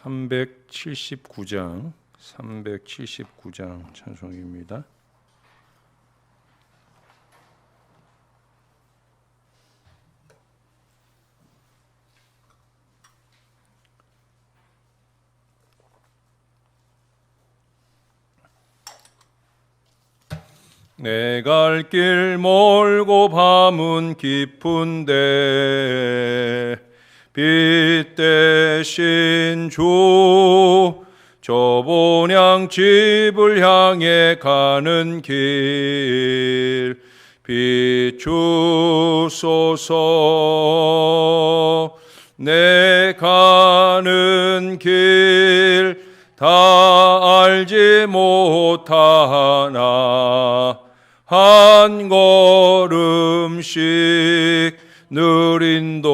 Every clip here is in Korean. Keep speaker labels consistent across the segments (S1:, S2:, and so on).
S1: 379장 찬송입니다. 내 갈 길 멀고 밤은 깊은데 빛 대신 주 저 본향 집을 향해 가는 길 비추소서. 내 가는 길 다 알지 못하나 한 걸음씩 늘 인도하소서.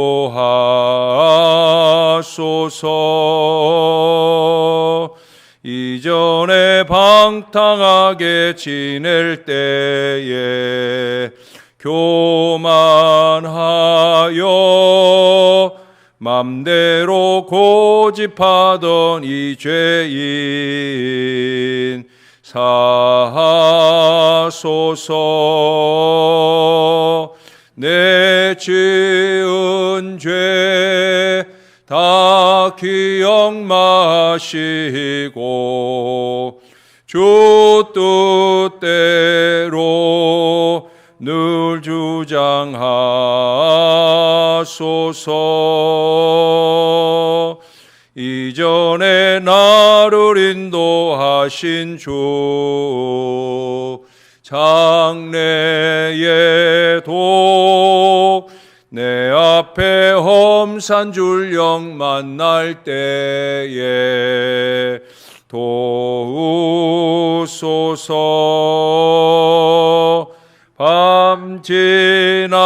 S1: 이전에 방탕하게 지낼 때에 교만하여 맘대로 고집하던 이 죄인 사하소서. 내 지은 죄 다 기억 마시고 주 뜻대로 늘 주장하소서. 이전에 나를 인도하신 주 장래에도 내 앞에 험산 줄령 만날 때에 도우소서. 밤 지나고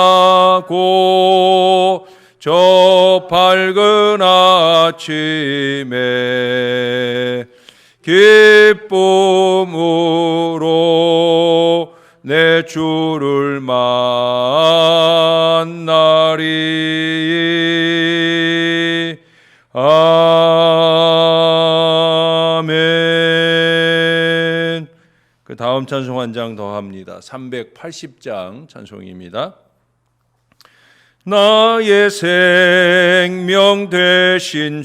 S1: 저 밝은 아침에 기쁨으로 내 주를 만나리. 아멘. 그 다음 찬송 한 장 더 합니다. 380장 찬송입니다. 나의 생명 되신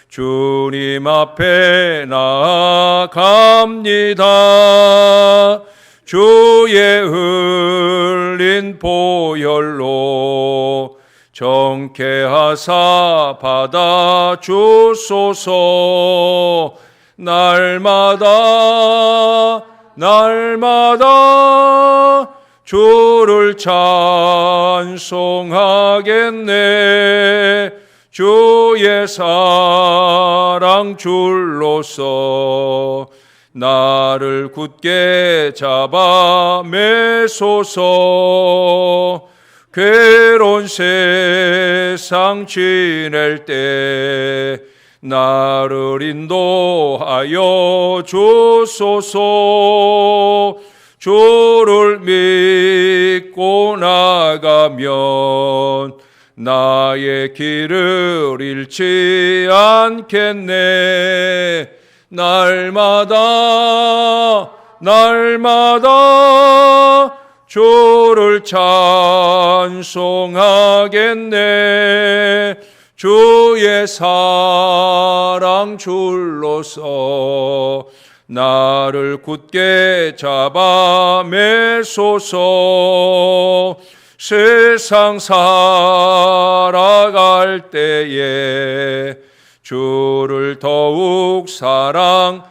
S1: 주님 앞에 나아갑니다. 주의 흘린 보혈로 정케하사 받아주소서. 날마다 주를 찬송하겠네. 주의 사랑 줄로서 나를 굳게 잡아 매소서. 괴로운 세상 지낼 때 나를 인도하여 주소서. 주를 믿고 나가면 나의 길을 잃지 않겠네. 날마다 주를 찬송하겠네. 주의 사랑 줄로서 나를 굳게 잡아 매소서. 세상 살아갈 때에 주를 더욱 사랑합니다.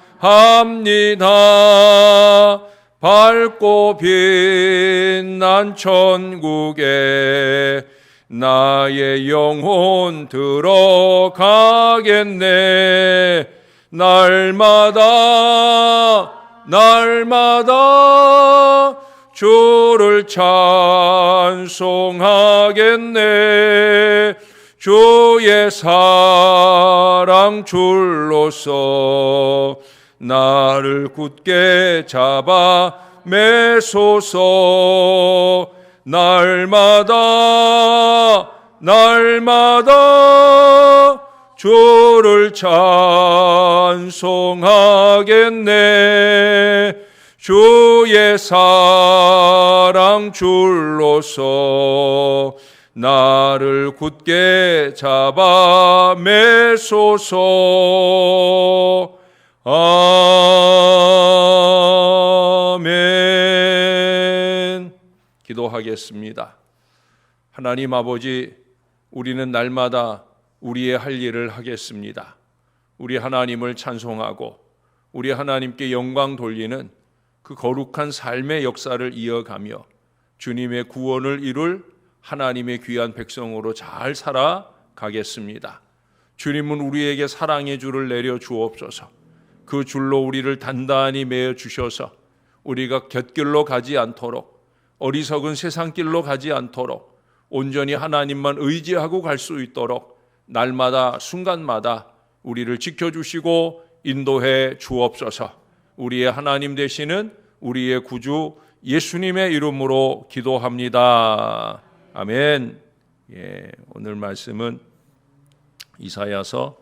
S1: 밝고 빛난 천국에 나의 영혼 들어가겠네. 날마다 주를 찬송하겠네. 주의 사랑 줄로서 나를 굳게 잡아 매소서. 날마다 주를 찬송하겠네. 주의 사랑 줄로서 나를 굳게 잡아 매소서. 아멘. 기도하겠습니다. 하나님 아버지, 우리는 날마다 우리의 할 일을 하겠습니다. 우리 하나님을 찬송하고 우리 하나님께 영광 돌리는 그 거룩한 삶의 역사를 이어가며 주님의 구원을 이룰 하나님의 귀한 백성으로 잘 살아가겠습니다. 주님은 우리에게 사랑의 줄을 내려 주옵소서. 그 줄로 우리를 단단히 매어 주셔서 우리가 곁길로 가지 않도록, 어리석은 세상길로 가지 않도록 온전히 하나님만 의지하고 갈 수 있도록 날마다 순간마다 우리를 지켜주시고 인도해 주옵소서. 우리의 하나님 되시는 우리의 구주 예수님의 이름으로 기도합니다. 아멘. 오늘 말씀은 이사야서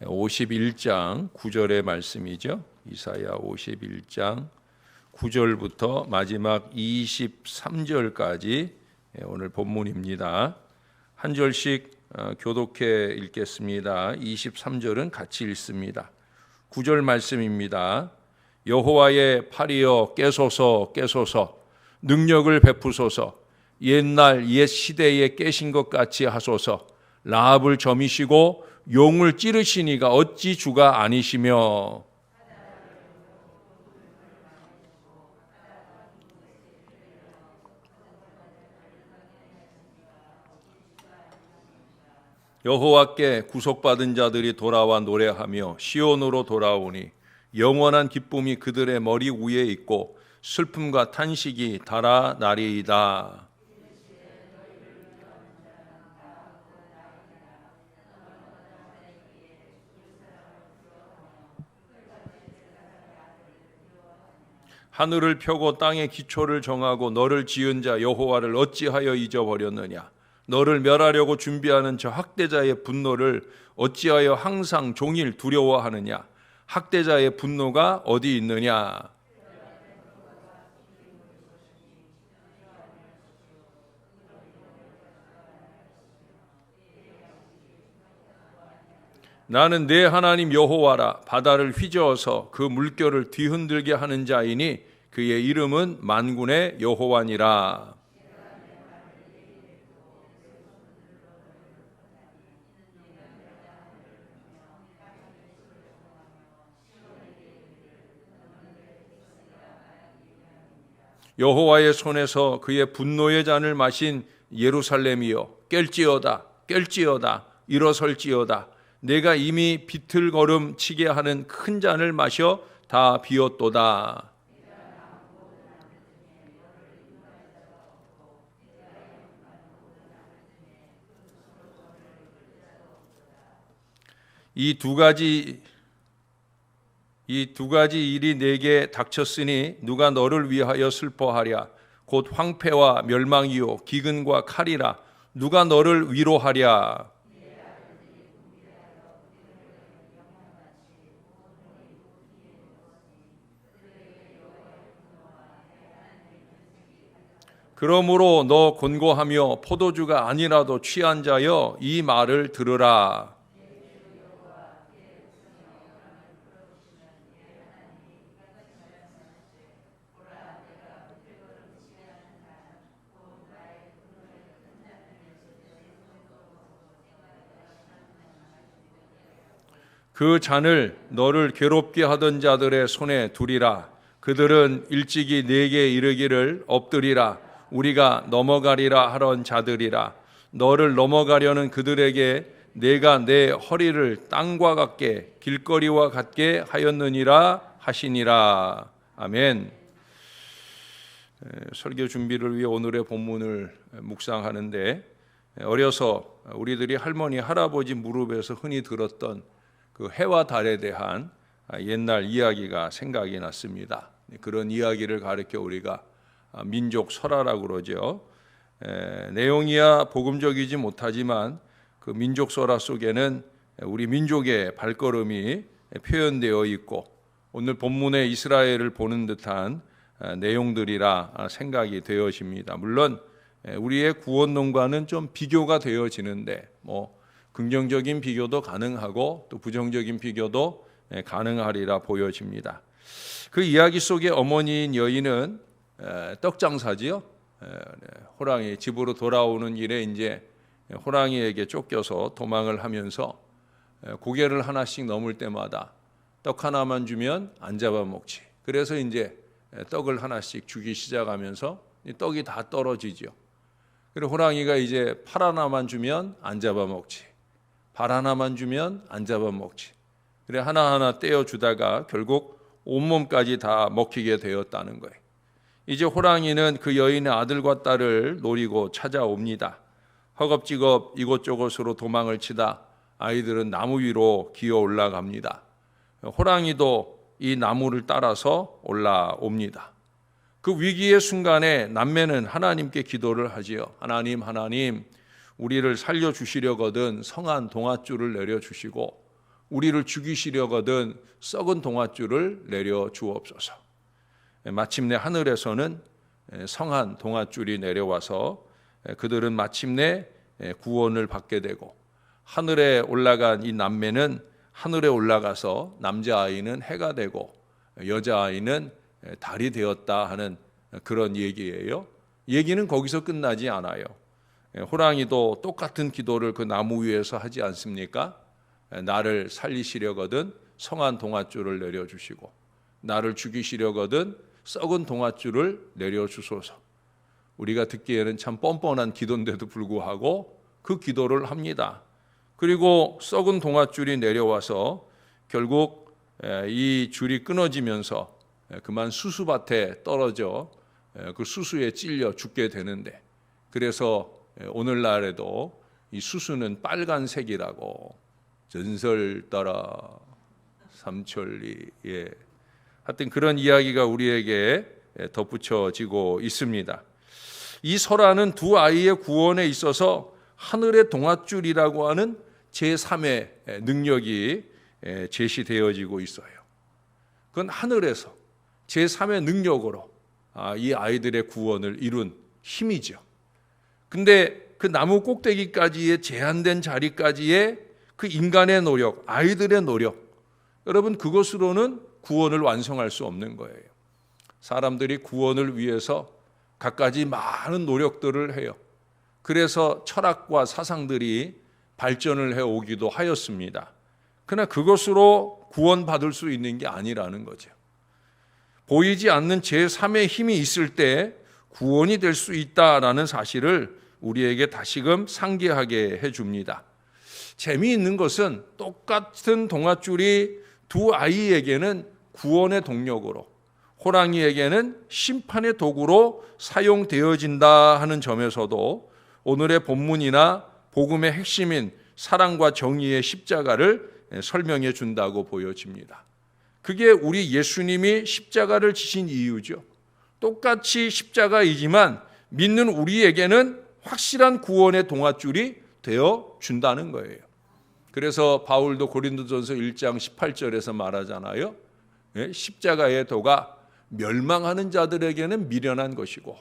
S1: 51장 9절의 말씀이죠. 이사야 51장 9절부터 마지막 23절까지 오늘 본문입니다. 한 절씩 교독해 읽겠습니다. 23절은 같이 읽습니다. 9절 말씀입니다. 여호와의 팔이여 깨소서 깨소서, 능력을 베푸소서. 옛날 옛 시대에 깨신 것 같이 하소서. 라합을 점이시고 용을 찌르시니가 어찌 주가 아니시며. 여호와께 구속받은 자들이 돌아와 노래하며 시온으로 돌아오니 영원한 기쁨이 그들의 머리 위에 있고 슬픔과 탄식이 달아나리이다. 하늘을 펴고 땅의 기초를 정하고 너를 지은 자 여호와를 어찌하여 잊어버렸느냐. 너를 멸하려고 준비하는 저 학대자의 분노를 어찌하여 항상 종일 두려워하느냐. 학대자의 분노가 어디 있느냐. 나는 내 하나님 여호와라. 바다를 휘저어서 그 물결을 뒤흔들게 하는 자이니 그의 이름은 만군의 여호와니라. 여호와의 손에서 그의 분노의 잔을 마신 예루살렘이여 깰지어다 깰지어다 일어설지어다. 내가 이미 비틀거름 치게 하는 큰 잔을 마셔 다 비었도다. 이 두 가지 일이 내게 닥쳤으니 누가 너를 위하여 슬퍼하랴. 곧 황폐와 멸망이요 기근과 칼이라. 누가 너를 위로하랴. 그러므로 너 곤고하며 포도주가 아니라도 취한 자여 이 말을 들으라. 그 잔을 너를 괴롭게 하던 자들의 손에 두리라. 그들은 일찍이 내게 이르기를 엎드리라. 우리가 넘어가리라 하던 자들이라. 너를 넘어가려는 그들에게 내가 내 허리를 땅과 같게 길거리와 같게 하였느니라 하시니라. 아멘. 설교 준비를 위해 오늘의 본문을 묵상하는데, 어려서 우리들이 할머니 할아버지 무릎에서 흔히 들었던 그 해와 달에 대한 옛날 이야기가 생각이 났습니다. 그런 이야기를 가르쳐 우리가 민족 설화라고 그러죠. 내용이야 복음적이지 못하지만 그 민족 설화 속에는 우리 민족의 발걸음이 표현되어 있고 오늘 본문의 이스라엘을 보는 듯한 내용들이라 생각이 되어집니다. 물론 우리의 구원론과는 좀 비교가 되어지는데 긍정적인 비교도 가능하고 또 부정적인 비교도 가능하리라 보여집니다. 그 이야기 속의 어머니인 여인은 떡장사지요. 호랑이 집으로 돌아오는 길에 이제 호랑이에게 쫓겨서 도망을 하면서 고개를 하나씩 넘을 때마다 떡 하나만 주면 안 잡아먹지. 그래서 이제 떡을 하나씩 주기 시작하면서 떡이 다 떨어지죠. 그리고 호랑이가 이제 팔 하나만 주면 안 잡아먹지. 발 하나만 주면 안 잡아먹지. 그래 하나하나 떼어주다가 결국 온몸까지 다 먹히게 되었다는 거예요. 이제 호랑이는 그 여인의 아들과 딸을 노리고 찾아옵니다. 허겁지겁 이곳저곳으로 도망을 치다 아이들은 나무 위로 기어 올라갑니다. 호랑이도 이 나무를 따라서 올라옵니다. 그 위기의 순간에 남매는 하나님께 기도를 하지요. 하나님, 우리를 살려주시려거든 성한 동아줄을 내려주시고 우리를 죽이시려거든 썩은 동아줄을 내려주옵소서. 마침내 하늘에서는 성한 동아줄이 내려와서 그들은 마침내 구원을 받게 되고 하늘에 올라간 이 남매는 하늘에 올라가서 남자아이는 해가 되고 여자아이는 달이 되었다 하는 그런 얘기예요. 얘기는 거기서 끝나지 않아요. 호랑이도 똑같은 기도를 그 나무 위에서 하지 않습니까? 나를 살리시려거든 성한 동아줄을 내려주시고 나를 죽이시려거든 썩은 동아줄을 내려주소서. 우리가 듣기에는 참 뻔뻔한 기도인데도 불구하고 그 기도를 합니다. 그리고 썩은 동아줄이 내려와서 결국 이 줄이 끊어지면서 그만 수수밭에 떨어져 그 수수에 찔려 죽게 되는데 그래서 오늘날에도 이 수수는 빨간색이라고 전설 따라 삼천리 하여튼 그런 이야기가 우리에게 덧붙여지고 있습니다. 이 설화는 두 아이의 구원에 있어서 하늘의 동아줄이라고 하는 제3의 능력이 제시되어지고 있어요. 그건 하늘에서 제3의 능력으로 이 아이들의 구원을 이룬 힘이죠. 근데 그 나무 꼭대기까지의 제한된 자리까지의 그 인간의 노력, 아이들의 노력, 여러분 그것으로는 구원을 완성할 수 없는 거예요. 사람들이 구원을 위해서 갖가지 많은 노력들을 해요. 그래서 철학과 사상들이 발전을 해오기도 하였습니다. 그러나 그것으로 구원받을 수 있는 게 아니라는 거죠. 보이지 않는 제3의 힘이 있을 때 구원이 될 수 있다라는 사실을 우리에게 다시금 상기하게 해줍니다. 재미있는 것은 똑같은 동아줄이 두 아이에게는 구원의 동력으로 호랑이에게는 심판의 도구로 사용되어진다 하는 점에서도 오늘의 본문이나 복음의 핵심인 사랑과 정의의 십자가를 설명해 준다고 보여집니다. 그게 우리 예수님이 십자가를 지신 이유죠. 똑같이 십자가이지만 믿는 우리에게는 확실한 구원의 동아줄이 되어 준다는 거예요. 그래서 바울도 고린도전서 1장 18절에서 말하잖아요. 십자가의 도가 멸망하는 자들에게는 미련한 것이고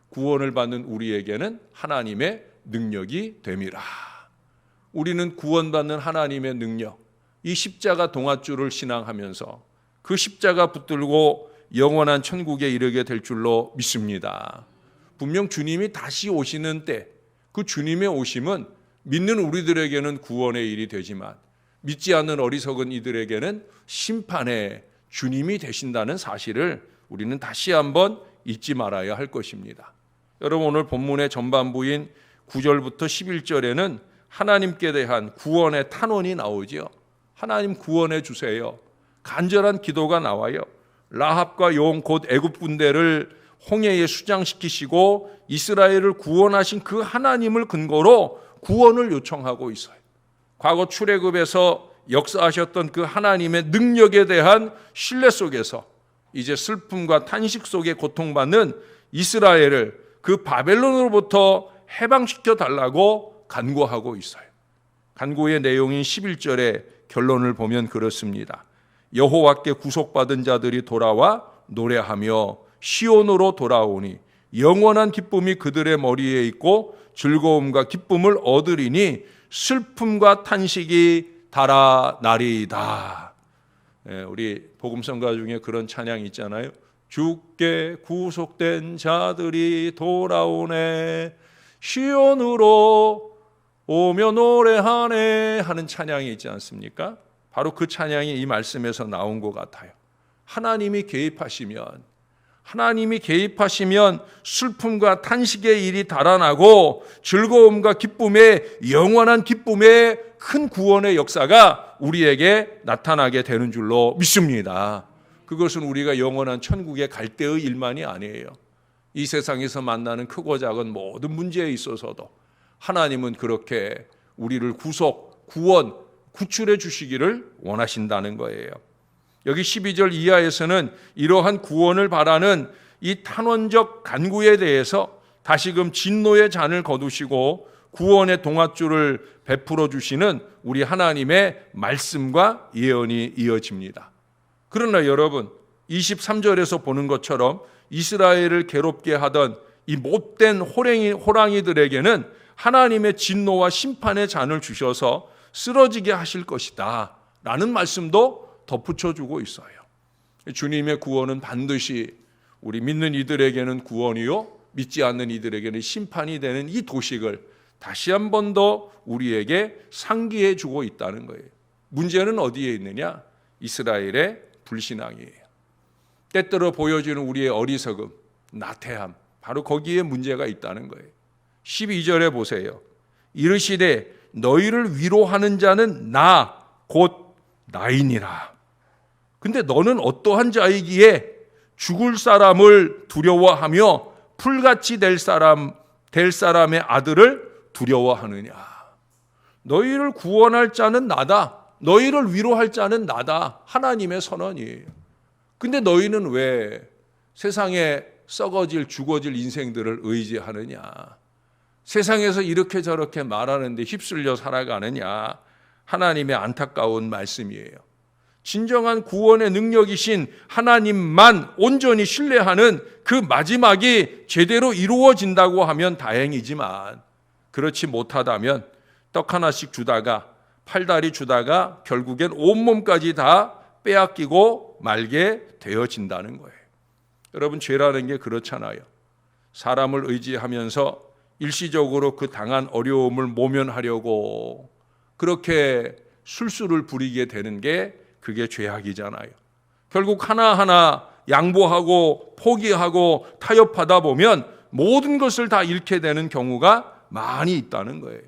S1: 구원을 받는 우리에게는 하나님의 능력이 됨이라. 우리는 구원받는 하나님의 능력, 이 십자가 동아줄을 신앙하면서 그 십자가 붙들고 영원한 천국에 이르게 될 줄로 믿습니다. 분명 주님이 다시 오시는 때 그 주님의 오심은 믿는 우리들에게는 구원의 일이 되지만 믿지 않는 어리석은 이들에게는 심판의 주님이 되신다는 사실을 우리는 다시 한번 잊지 말아야 할 것입니다. 여러분 오늘 본문의 전반부인 9절부터 11절에는 하나님께 대한 구원의 탄원이 나오죠. 하나님 구원해 주세요. 간절한 기도가 나와요. 라합과 용 곧 애굽 군대를 홍해에 수장시키시고 이스라엘을 구원하신 그 하나님을 근거로 구원을 요청하고 있어요. 과거 출애굽에서 역사하셨던 그 하나님의 능력에 대한 신뢰 속에서 이제 슬픔과 탄식 속에 고통받는 이스라엘을 그 바벨론으로부터 해방시켜 달라고 간구하고 있어요. 간구의 내용인 11절의 결론을 보면 그렇습니다. 여호와께 구속받은 자들이 돌아와 노래하며 시온으로 돌아오니 영원한 기쁨이 그들의 머리에 있고 즐거움과 기쁨을 얻으리니 슬픔과 탄식이 달아나리이다. 우리 복음성가 중에 그런 찬양이 있잖아요. 주께 구속된 자들이 돌아오네 시온으로 오며 노래하네 하는 찬양이 있지 않습니까? 바로 그 찬양이 이 말씀에서 나온 것 같아요. 하나님이 개입하시면 슬픔과 탄식의 일이 달아나고 즐거움과 기쁨의 영원한 기쁨의 큰 구원의 역사가 우리에게 나타나게 되는 줄로 믿습니다. 그것은 우리가 영원한 천국에 갈 때의 일만이 아니에요. 이 세상에서 만나는 크고 작은 모든 문제에 있어서도 하나님은 그렇게 우리를 구속, 구원, 구출해 주시기를 원하신다는 거예요. 여기 12절 이하에서는 이러한 구원을 바라는 이 탄원적 간구에 대해서 다시금 진노의 잔을 거두시고 구원의 동아줄을 베풀어 주시는 우리 하나님의 말씀과 예언이 이어집니다. 그러나 여러분, 23절에서 보는 것처럼 이스라엘을 괴롭게 하던 이 못된 호랑이들에게는 하나님의 진노와 심판의 잔을 주셔서 쓰러지게 하실 것이다 라는 말씀도 덧붙여주고 있어요. 주님의 구원은 반드시 우리 믿는 이들에게는 구원이요 믿지 않는 이들에게는 심판이 되는 이 도식을 다시 한 번 더 우리에게 상기해 주고 있다는 거예요. 문제는 어디에 있느냐? 이스라엘의 불신앙이에요. 때때로 보여지는 우리의 어리석음, 나태함, 바로 거기에 문제가 있다는 거예요. 12절에 보세요. 이르시되 너희를 위로하는 자는 나 곧 나이니라. 근데 너는 어떠한 자이기에 죽을 사람을 두려워하며 풀같이 될 사람의 아들을 두려워하느냐. 너희를 구원할 자는 나다. 너희를 위로할 자는 나다. 하나님의 선언이에요. 근데 너희는 왜 세상에 썩어질 죽어질 인생들을 의지하느냐. 세상에서 이렇게 저렇게 말하는데 휩쓸려 살아가느냐. 하나님의 안타까운 말씀이에요. 진정한 구원의 능력이신 하나님만 온전히 신뢰하는 그 마지막이 제대로 이루어진다고 하면 다행이지만 그렇지 못하다면 떡 하나씩 주다가 팔다리 주다가 결국엔 온몸까지 다 빼앗기고 말게 되어진다는 거예요. 여러분, 죄라는 게 그렇잖아요. 사람을 의지하면서 일시적으로 그 당한 어려움을 모면하려고 그렇게 술수를 부리게 되는 게 그게 죄악이잖아요. 결국 하나하나 양보하고 포기하고 타협하다 보면 모든 것을 다 잃게 되는 경우가 많이 있다는 거예요.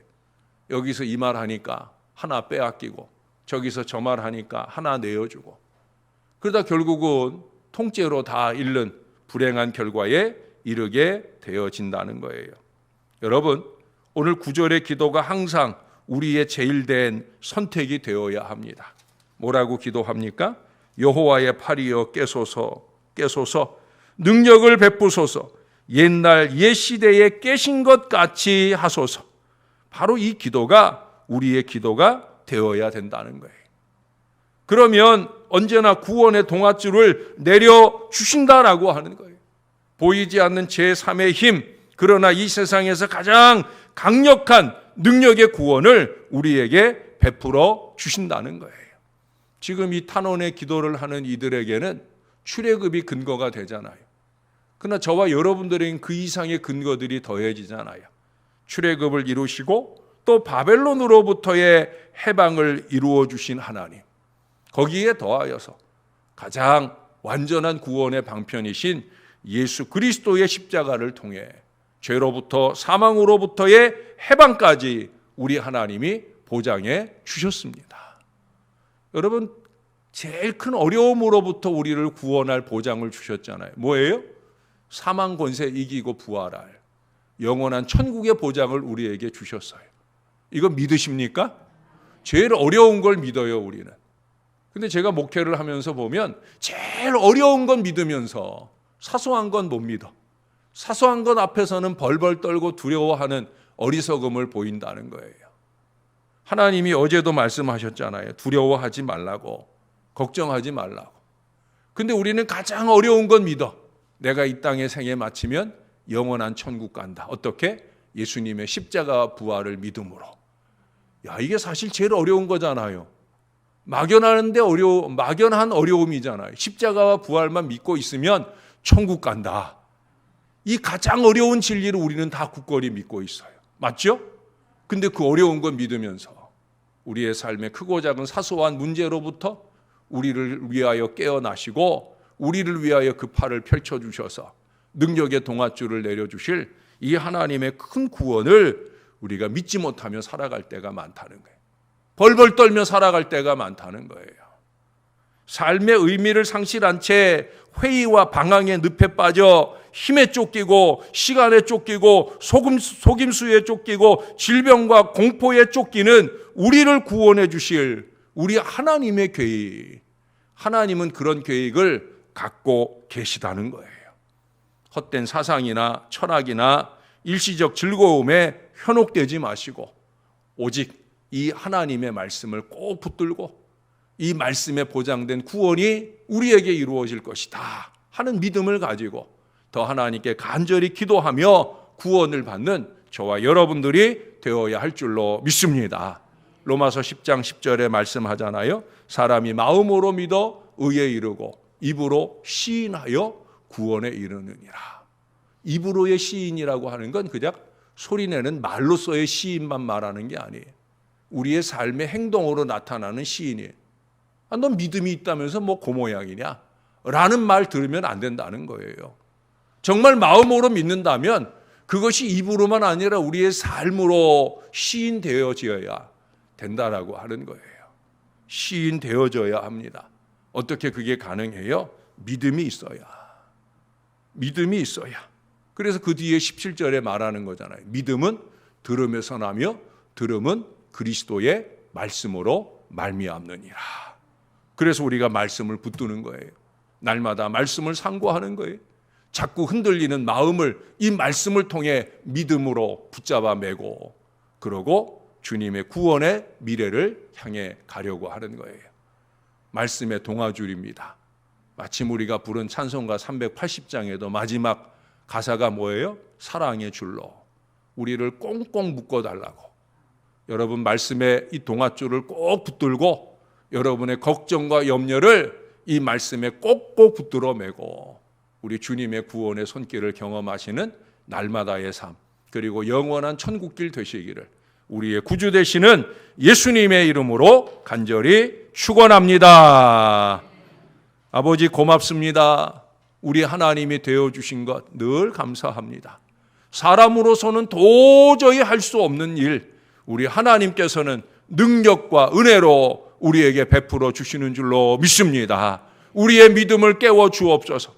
S1: 여기서 이 말 하니까 하나 빼앗기고 저기서 저 말 하니까 하나 내어주고 그러다 결국은 통째로 다 잃는 불행한 결과에 이르게 되어진다는 거예요. 여러분, 오늘 9절의 기도가 항상 우리의 제일된 선택이 되어야 합니다. 뭐라고 기도합니까? 여호와의 팔이여 깨소서 능력을 베푸소서 옛날 옛 시대에 깨신 것 같이 하소서. 바로 이 기도가 우리의 기도가 되어야 된다는 거예요. 그러면 언제나 구원의 동아줄을 내려주신다라고 하는 거예요. 보이지 않는 제3의 힘, 그러나 이 세상에서 가장 강력한 능력의 구원을 우리에게 베풀어 주신다는 거예요. 지금 이 탄원의 기도를 하는 이들에게는 출애굽이 근거가 되잖아요. 그러나 저와 여러분들에게는 그 이상의 근거들이 더해지잖아요. 출애굽을 이루시고 또 바벨론으로부터의 해방을 이루어 주신 하나님, 거기에 더하여서 가장 완전한 구원의 방편이신 예수 그리스도의 십자가를 통해 죄로부터 사망으로부터의 해방까지 우리 하나님이 보장해 주셨습니다. 여러분, 제일 큰 어려움으로부터 우리를 구원할 보장을 주셨잖아요. 뭐예요? 사망 권세 이기고 부활할 영원한 천국의 보장을 우리에게 주셨어요. 이거 믿으십니까? 제일 어려운 걸 믿어요, 우리는. 근데 제가 목회를 하면서 보면 제일 어려운 건 믿으면서 사소한 건 못 믿어. 사소한 것 앞에서는 벌벌 떨고 두려워하는 어리석음을 보인다는 거예요. 하나님이 어제도 말씀하셨잖아요. 두려워하지 말라고, 걱정하지 말라고. 근데 우리는 가장 어려운 건 믿어. 내가 이 땅에 생애 마치면 영원한 천국 간다. 어떻게? 예수님의 십자가 부활을 믿음으로. 야, 이게 사실 제일 어려운 거잖아요. 막연한 어려움이잖아요. 십자가와 부활만 믿고 있으면 천국 간다. 이 가장 어려운 진리를 우리는 다 굳건히 믿고 있어요. 맞죠? 근데 그 어려운 건 믿으면서 우리의 삶의 크고 작은 사소한 문제로부터 우리를 위하여 깨어나시고 우리를 위하여 그 팔을 펼쳐주셔서 능력의 동아줄을 내려주실 이 하나님의 큰 구원을 우리가 믿지 못하며 살아갈 때가 많다는 거예요. 벌벌 떨며 살아갈 때가 많다는 거예요. 삶의 의미를 상실한 채 회의와 방황의 늪에 빠져 힘에 쫓기고 시간에 쫓기고 속임수에 쫓기고 질병과 공포에 쫓기는 우리를 구원해 주실 우리 하나님의 계획, 하나님은 그런 계획을 갖고 계시다는 거예요. 헛된 사상이나 철학이나 일시적 즐거움에 현혹되지 마시고 오직 이 하나님의 말씀을 꼭 붙들고 이 말씀에 보장된 구원이 우리에게 이루어질 것이다 하는 믿음을 가지고 더 하나님께 간절히 기도하며 구원을 받는 저와 여러분들이 되어야 할 줄로 믿습니다. 로마서 10장 10절에 말씀하잖아요. 사람이 마음으로 믿어 의에 이르고 입으로 시인하여 구원에 이르느니라. 입으로의 시인이라고 하는 건 그냥 소리내는 말로서의 시인만 말하는 게 아니에요. 우리의 삶의 행동으로 나타나는 시인이에요. 아, 넌 믿음이 있다면서 뭐 그 모양이냐? 라는 말 들으면 안 된다는 거예요. 정말 마음으로 믿는다면 그것이 입으로만 아니라 우리의 삶으로 시인되어져야 된다라고 하는 거예요. 시인되어져야 합니다. 어떻게 그게 가능해요? 믿음이 있어야. 믿음이 있어야. 그래서 그 뒤에 17절에 말하는 거잖아요. 믿음은 들음에서 나며 들음은 그리스도의 말씀으로 말미암느니라. 그래서 우리가 말씀을 붙드는 거예요. 날마다 말씀을 상고하는 거예요. 자꾸 흔들리는 마음을 이 말씀을 통해 믿음으로 붙잡아 매고 그러고 주님의 구원의 미래를 향해 가려고 하는 거예요. 말씀의 동아줄입니다. 마침 우리가 부른 찬송가 380장에도 마지막 가사가 뭐예요? 사랑의 줄로 우리를 꽁꽁 묶어달라고. 여러분 말씀의 이 동아줄을 꼭 붙들고 여러분의 걱정과 염려를 이 말씀에 꼭꼭 붙들어 매고 우리 주님의 구원의 손길을 경험하시는 날마다의 삶 그리고 영원한 천국길 되시기를 우리의 구주 되시는 예수님의 이름으로 간절히 축원합니다. 아버지 고맙습니다. 우리 하나님이 되어주신 것 늘 감사합니다. 사람으로서는 도저히 할 수 없는 일 우리 하나님께서는 능력과 은혜로 우리에게 베풀어 주시는 줄로 믿습니다. 우리의 믿음을 깨워 주옵소서.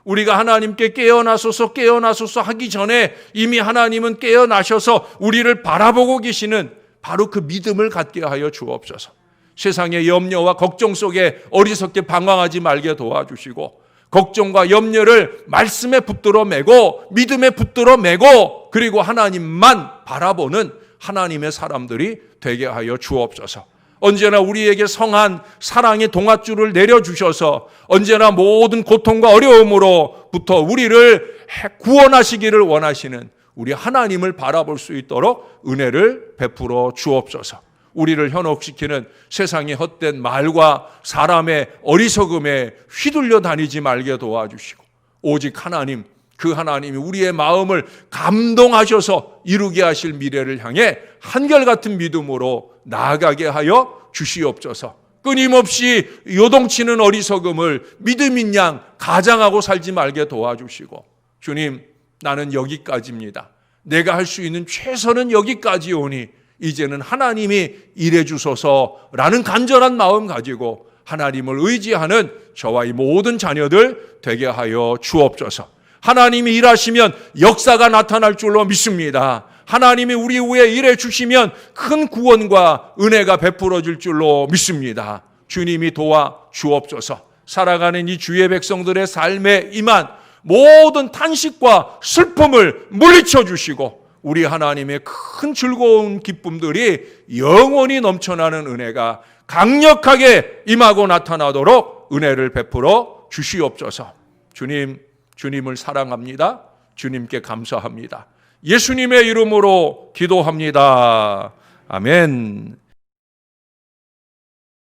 S1: 우리가 하나님께 깨어나소서 하기 전에 이미 하나님은 깨어나셔서 우리를 바라보고 계시는 바로 그 믿음을 갖게 하여 주옵소서. 세상의 염려와 걱정 속에 어리석게 방황하지 말게 도와주시고 걱정과 염려를 말씀에 붙들어 매고 믿음에 붙들어 매고 그리고 하나님만 바라보는 하나님의 사람들이 되게 하여 주옵소서. 언제나 우리에게 성한 사랑의 동아줄을 내려주셔서 언제나 모든 고통과 어려움으로부터 우리를 구원하시기를 원하시는 우리 하나님을 바라볼 수 있도록 은혜를 베풀어 주옵소서. 우리를 현혹시키는 세상의 헛된 말과 사람의 어리석음에 휘둘려 다니지 말게 도와주시고 오직 하나님, 그 하나님이 우리의 마음을 감동하셔서 이루게 하실 미래를 향해 한결같은 믿음으로 나아가게 하여 주시옵소서. 끊임없이 요동치는 어리석음을 믿음인 양 가장하고 살지 말게 도와주시고 주님, 나는 여기까지입니다. 내가 할 수 있는 최선은 여기까지오니 이제는 하나님이 일해 주소서라는 간절한 마음 가지고 하나님을 의지하는 저와 이 모든 자녀들 되게 하여 주옵소서. 하나님이 일하시면 역사가 나타날 줄로 믿습니다. 하나님이 우리 위에 일해 주시면 큰 구원과 은혜가 베풀어질 줄로 믿습니다. 주님이 도와 주옵소서. 살아가는 이 주의 백성들의 삶에 임한 모든 탄식과 슬픔을 물리쳐 주시고 우리 하나님의 큰 즐거운 기쁨들이 영원히 넘쳐나는 은혜가 강력하게 임하고 나타나도록 은혜를 베풀어 주시옵소서. 주님을 사랑합니다. 주님께 감사합니다. 예수님의 이름으로 기도합니다. 아멘.